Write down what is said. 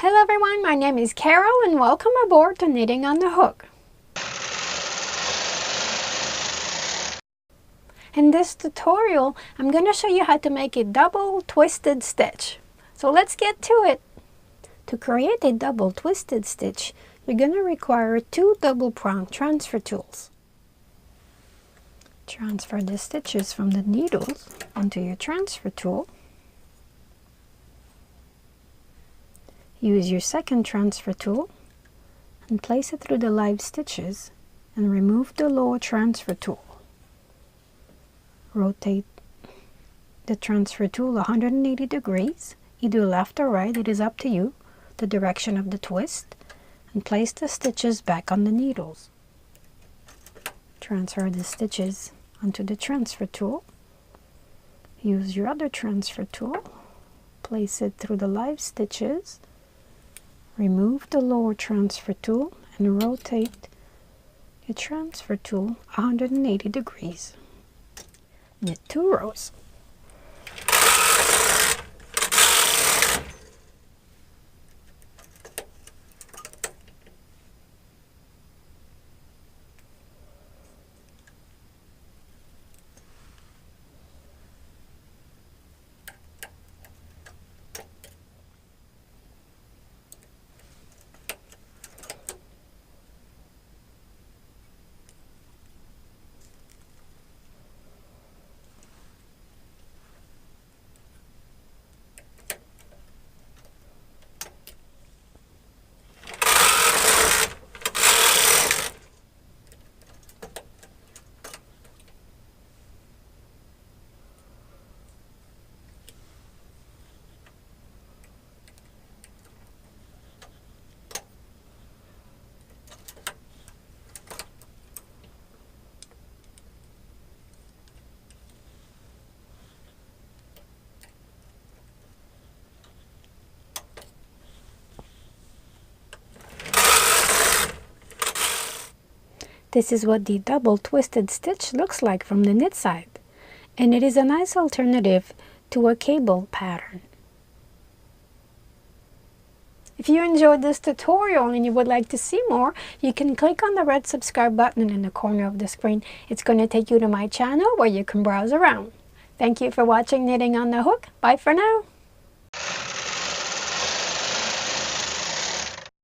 Hello everyone, my name is Carol and welcome aboard to Knitting on the Hook. In this tutorial, I'm going to show you how to make a double twisted stitch. So let's get to it. To create a double twisted stitch, you're going to require 2 double prong transfer tools. Transfer the stitches from the needles onto your transfer tool. Use your second transfer tool and place it through the live stitches and remove the lower transfer tool. Rotate the transfer tool 180 degrees, either left or right, it is up to you, the direction of the twist, and place the stitches back on the needles. Transfer the stitches onto the transfer tool. Use your other transfer tool, place it through the live stitches, remove the lower transfer tool and rotate the transfer tool 180 degrees. Knit 2 rows. This is what the double twisted stitch looks like from the knit side, and it is a nice alternative to a cable pattern. If you enjoyed this tutorial and you would like to see more, you can click on the red subscribe button in the corner of the screen. It's going to take you to my channel where you can browse around. Thank you for watching Knitting on the Hook. Bye for now.